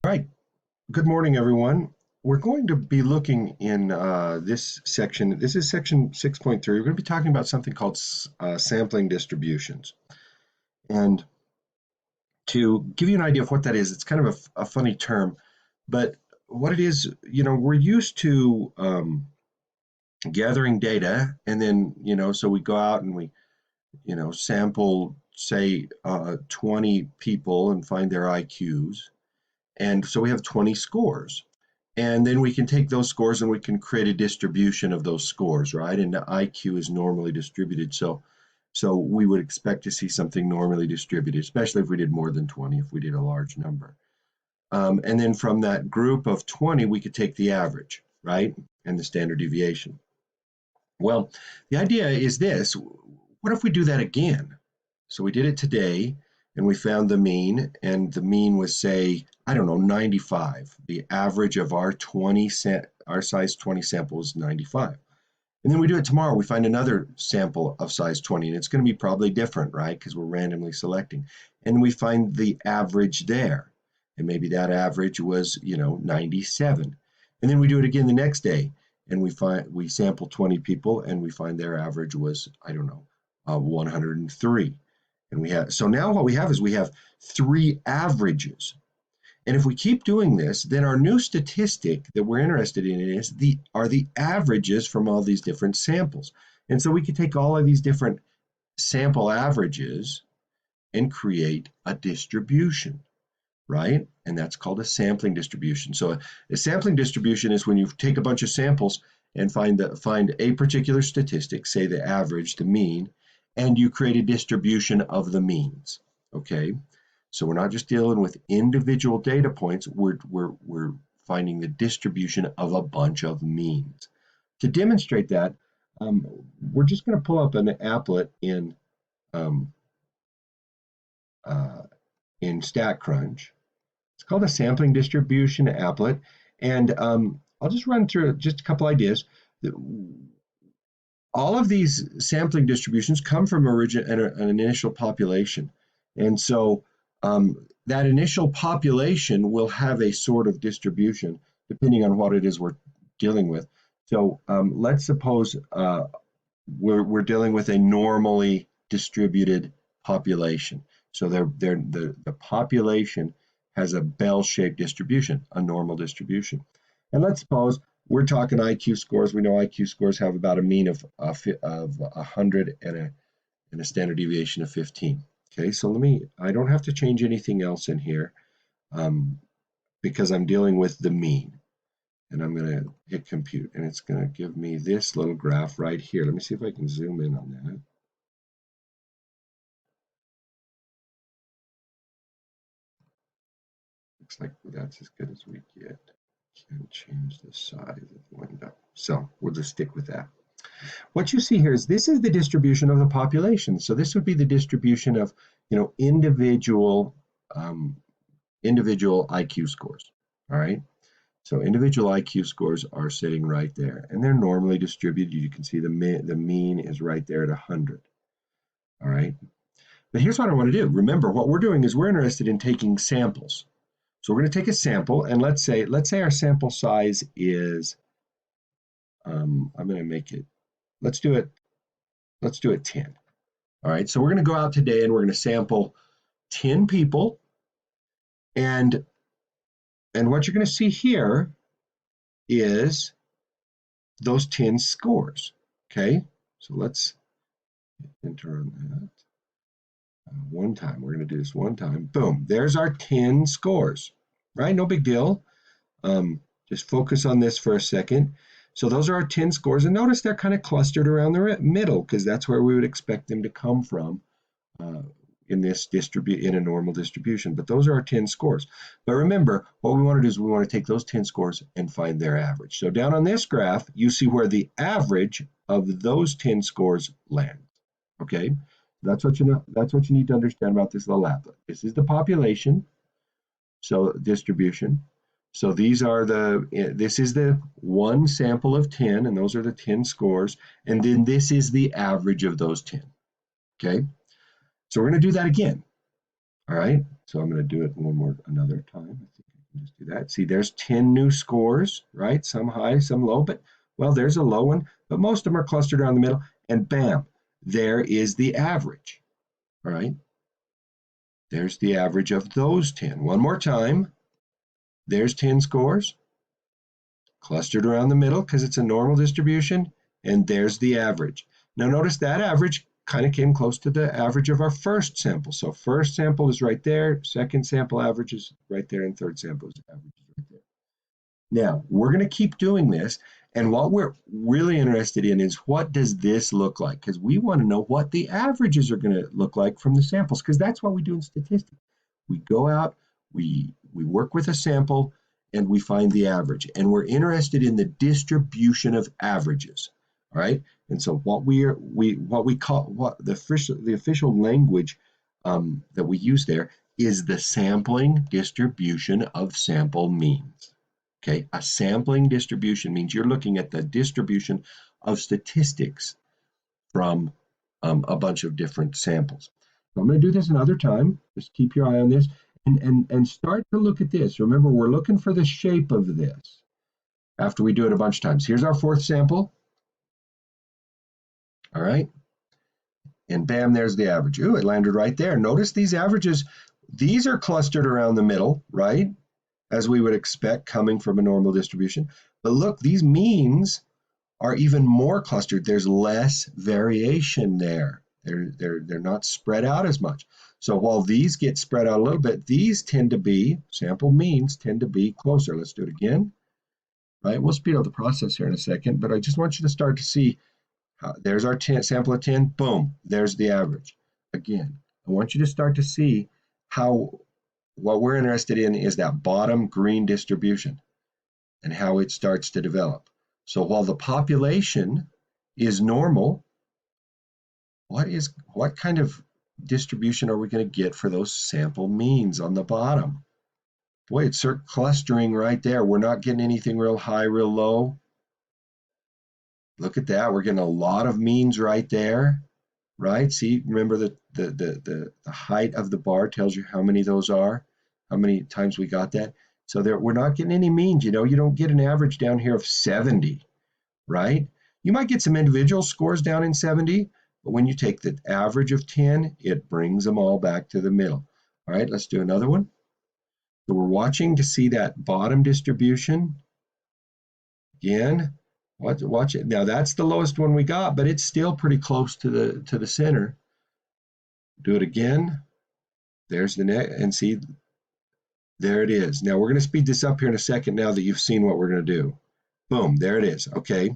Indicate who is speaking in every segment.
Speaker 1: All right, good morning, everyone. We're going to be looking in this section. This is section 6.3. We're going to be talking about something called sampling distributions. And to give you an idea of what that is, it's kind of a funny term, but what it is, we're used to gathering data, and then, so we go out and we, sample, say, 20 people and find their IQs. And so we have 20 scores. And then we can take those scores and we can create a distribution of those scores, right? And the IQ is normally distributed. So we would expect to see something normally distributed, especially if we did more than 20, if we did a large number. And then from that group of 20, we could take the average, right? And the standard deviation. Well, the idea is this: what if we do that again? So we did it today, and we found the mean, and the mean was, say, I don't know, 95. The average of our size 20 sample is 95. And then we do it tomorrow. We find another sample of size 20, and it's going to be probably different, right? Because we're randomly selecting. And we find the average there. And maybe that average was, 97. And then we do it again the next day, and we sample 20 people, and we find their average was, I don't know, 103. And so now what we have is we have 3 averages. And if we keep doing this, then our new statistic that we're interested in are the averages from all these different samples. And so we could take all of these different sample averages and create a distribution, right? And that's called a sampling distribution. So a sampling distribution is when you take a bunch of samples and find a particular statistic, say the average, the mean, and you create a distribution of the means, okay? So we're not just dealing with individual data points, we're finding the distribution of a bunch of means. To demonstrate that, we're just going to pull up an applet in StatCrunch. It's called a sampling distribution applet, and I'll just run through just a couple ideas. All of these sampling distributions come from an initial population. And so that initial population will have a sort of distribution depending on what it is we're dealing with. So let's suppose we're dealing with a normally distributed population. So the population has a bell-shaped distribution, a normal distribution. And let's suppose we're talking IQ scores. We know IQ scores have about a mean of 100 and a standard deviation of 15. Okay, so I don't have to change anything else in here because I'm dealing with the mean. And I'm going to hit compute, and it's going to give me this little graph right here. Let me see if I can zoom in on that. Looks like that's as good as we get. Can't change the size of the window. So we'll just stick with that. What you see here is this is the distribution of the population. So this would be the distribution of, individual IQ scores. All right. So individual IQ scores are sitting right there, and they're normally distributed. You can see the mean is right there at 100. All right. But here's what I want to do. Remember, what we're doing is we're interested in taking samples. So we're going to take a sample, and let's say our sample size is, I'm going to make it, let's do it 10. All right, so we're going to go out today and we're going to sample 10 people, and what you're going to see here is those 10 scores. Okay, so let's enter on that. One time, we're going to do this one time. Boom, there's our 10 scores, right? No big deal. Just focus on this for a second. So those are our 10 scores, and notice they're kind of clustered around the middle because that's where we would expect them to come from in a normal distribution. But those are our 10 scores. But remember, what we want to do is we want to take those 10 scores and find their average. So down on this graph, you see where the average of those 10 scores lands. Okay, that's what you need to understand about this little applet. This is the population, so distribution. So this is the one sample of 10, and those are the 10 scores, and then this is the average of those 10. Okay, so we're going to do that again. All right, so I'm going to do it another time. I think I can just do that. See, there's 10 new scores, right? Some high, some low, but well, there's a low one, but most of them are clustered around the middle, and bam, there is the average, all right? There's the average of those 10. One more time. There's 10 scores clustered around the middle because it's a normal distribution, and there's the average. Now notice that average kind of came close to the average of our first sample. So first sample is right there, second sample average is right there, and third sample is average is right there. Now, we're going to keep doing this, and what we're really interested in is what does this look like? Because we want to know what the averages are going to look like from the samples, because that's what we do in statistics. We go out, we work with a sample, and we find the average. And we're interested in the distribution of averages, all right? And so what we call the official language that we use there is the sampling distribution of sample means. Okay, a sampling distribution means you're looking at the distribution of statistics from a bunch of different samples. So I'm going to do this another time. Just keep your eye on this and start to look at this. Remember, we're looking for the shape of this after we do it a bunch of times. Here's our fourth sample. All right. And bam, there's the average. Ooh, it landed right there. Notice these averages. These are clustered around the middle, right? As we would expect coming from a normal distribution. But look, these means are even more clustered. There's less variation there. They're not spread out as much. So while these get spread out a little bit, these tend to be, sample means tend to be closer. Let's do it again. Right? We'll speed up the process here in a second, but I just want you to start to see there's our 10, sample of 10, boom, there's the average. Again, I want you to start to see how what we're interested in is that bottom green distribution and how it starts to develop. So while the population is normal, what kind of distribution are we going to get for those sample means on the bottom? Boy, it's clustering right there. We're not getting anything real high, real low. Look at that. We're getting a lot of means right there, right? See, remember the height of the bar tells you how many those are, how many times we got that. So we're not getting any means. You don't get an average down here of 70, right? You might get some individual scores down in 70, but when you take the average of 10, it brings them all back to the middle. All right, let's do another one. So we're watching to see that bottom distribution. Again, watch it. Now that's the lowest one we got, but it's still pretty close to the center. Do it again. There's the net, and see, there it is. Now we're going to speed this up here in a second now that you've seen what we're going to do. Boom, there it is. Okay.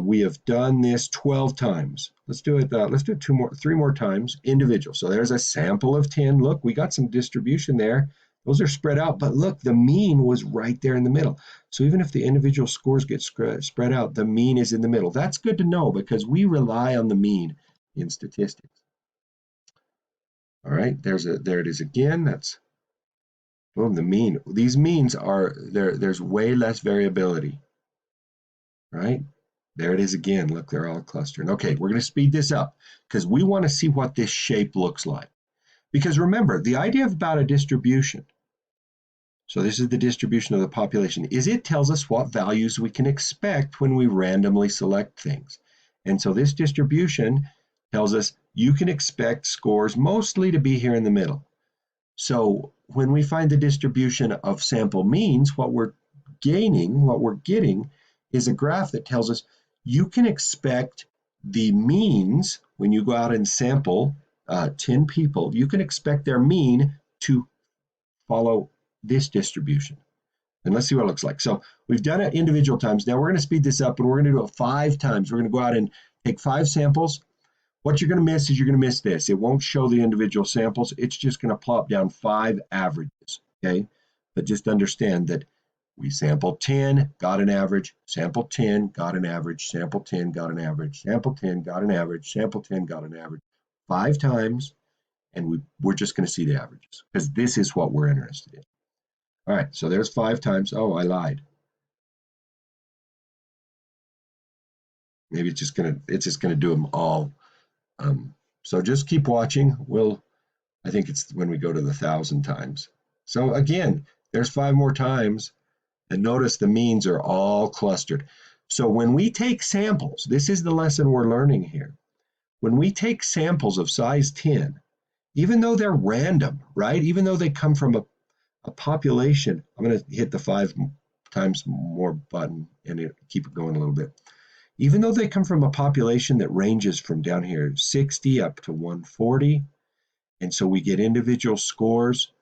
Speaker 1: We have done this 12 times. Let's do it. Let's do it three more times individual. So there's a sample of 10. Look, we got some distribution there. Those are spread out, but look, the mean was right there in the middle. So even if the individual scores get spread out, the mean is in the middle. That's good to know because we rely on the mean in statistics. All right, there it is again. That's boom, the mean. These means are there's way less variability. Right? There it is again. Look, they're all clustering. Okay, we're going to speed this up because we want to see what this shape looks like. Because remember, the idea about a distribution, so this is the distribution of the population, is it tells us what values we can expect when we randomly select things. And so this distribution tells us you can expect scores mostly to be here in the middle. So when we find the distribution of sample means, what we're getting is a graph that tells us you can expect the means when you go out and sample 10 people, you can expect their mean to follow this distribution. And let's see what it looks like. So we've done it individual times. Now we're going to speed this up and we're going to do it 5 times. We're going to go out and take 5 samples. What you're going to miss is you're going to miss this. It won't show the individual samples. It's just going to plop down 5 averages, okay? But just understand that we sampled 10, got an average, sampled 10, got an average, sampled 10, got an average, sampled 10, got an average, sampled 10, got an average. 5 times, and we're just going to see the averages because this is what we're interested in. All right, so there's 5 times. Oh, I lied. Maybe it's just gonna do them all. So just keep watching. I think it's when we go to the 1,000 times. So again, There's 5 more times. And notice the means are all clustered. So when we take samples, this is the lesson we're learning here. When we take samples of size 10, even though they're random, right? Even though they come from a population, I'm going to hit the 5 times more button and keep it going a little bit. Even though they come from a population that ranges from down here 60 up to 140, and so we get individual scores,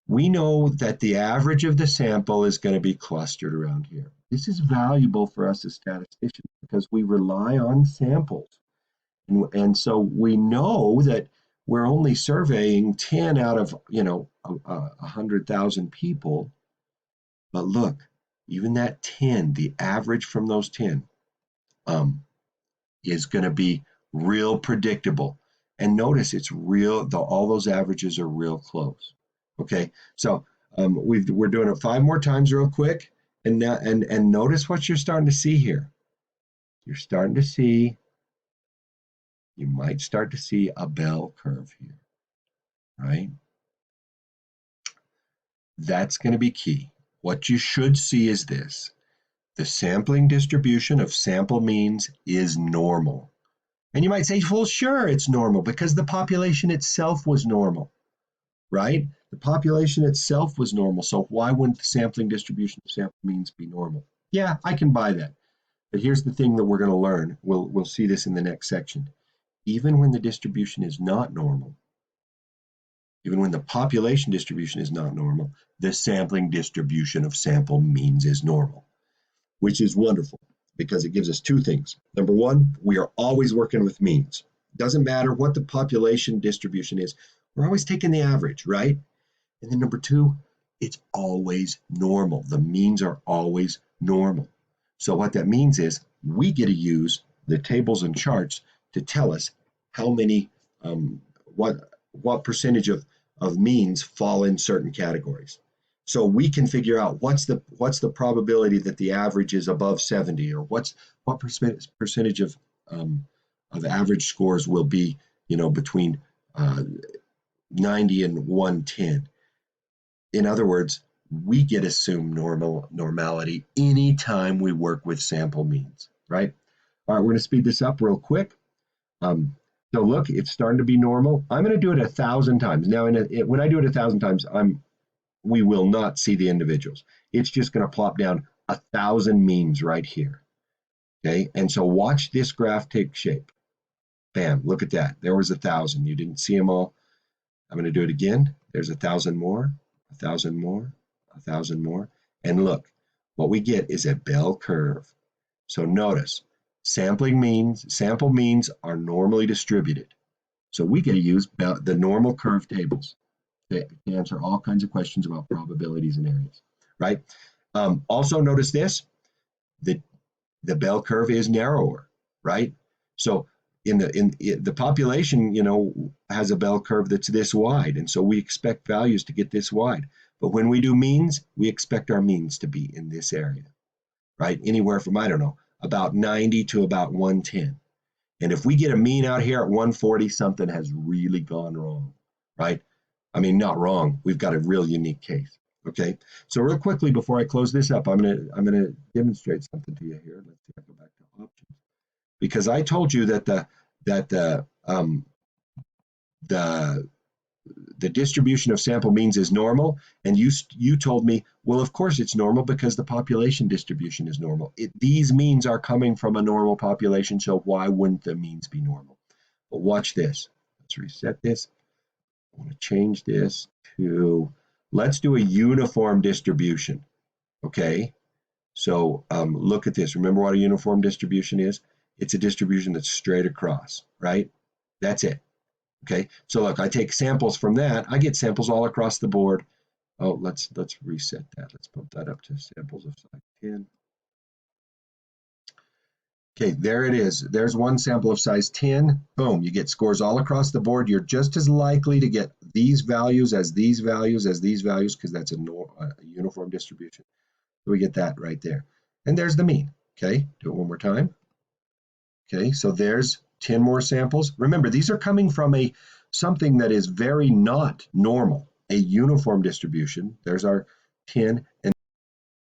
Speaker 1: we know that the average of the sample is going to be clustered around here. This is valuable for us as statisticians because we rely on samples. And so we know that we're only surveying 10 out of, 100,000 people. But look, even that 10, the average from those 10, is going to be real predictable. And notice it's real, all those averages are real close. Okay, so we're doing it 5 more times real quick. And now, and notice what you're starting to see here. You're starting to see, you might start to see a bell curve here, right? That's going to be key. What you should see is this. The sampling distribution of sample means is normal. And you might say, well, sure, it's normal because the population itself was normal, right? The population itself was normal. So why wouldn't the sampling distribution of sample means be normal? Yeah, I can buy that. But here's the thing that we're going to learn. We'll see this in the next section. Even when the distribution is not normal, even when the population distribution is not normal, the sampling distribution of sample means is normal, which is wonderful because it gives us 2 things. Number 1, we are always working with means. Doesn't matter what the population distribution is, we're always taking the average, right? And then number 2, it's always normal. The means are always normal. So what that means is we get to use the tables and charts to tell us how many, what percentage of means fall in certain categories. So we can figure out what's the probability that the average is above 70, or what percentage of average scores will be, between 90 and 110. In other words, we get assumed normality anytime we work with sample means, right? All right, we're going to speed this up real quick. So look, it's starting to be normal. I'm going to do it 1,000 times. Now, when I do it 1,000 times, we will not see the individuals. It's just going to plop down 1,000 means right here. Okay, and so watch this graph take shape. Bam, look at that. There was 1,000. You didn't see them all. I'm going to do it again. There's 1,000 more, 1,000 more, 1,000 more. And look, what we get is a bell curve. So notice, sample means are normally distributed. So we get to use the normal curve tables to answer all kinds of questions about probabilities and areas, right? Also notice this, the bell curve is narrower, right? So in the population, has a bell curve that's this wide, and so we expect values to get this wide. But when we do means, we expect our means to be in this area, right? Anywhere from, I don't know, about 90 to about 110. And if we get a mean out here at 140, something has really gone wrong, right? I mean, not wrong. We've got a real unique case. Okay. So real quickly before I close this up, I'm gonna demonstrate something to you here. Let's see if I go back to options, because I told you that the distribution of sample means is normal, and you told me, well, of course it's normal because the population distribution is normal. These means are coming from a normal population, so why wouldn't the means be normal? But watch this. Let's reset this. I want to change this to, let's do a uniform distribution. Okay, so look at this. Remember what a uniform distribution is? It's a distribution that's straight across, right? That's it. Okay, so look, I take samples from that. I get samples all across the board. Oh, let's reset that. Let's bump that up to samples of size 10. Okay, there it is. There's one sample of size 10. Boom, you get scores all across the board. You're just as likely to get these values as these values as these values because that's a uniform distribution. So we get that right there. And there's the mean. Okay, do it one more time. Okay, so there's 10 more samples. Remember, these are coming from something that is very not normal, a uniform distribution. There's our 10,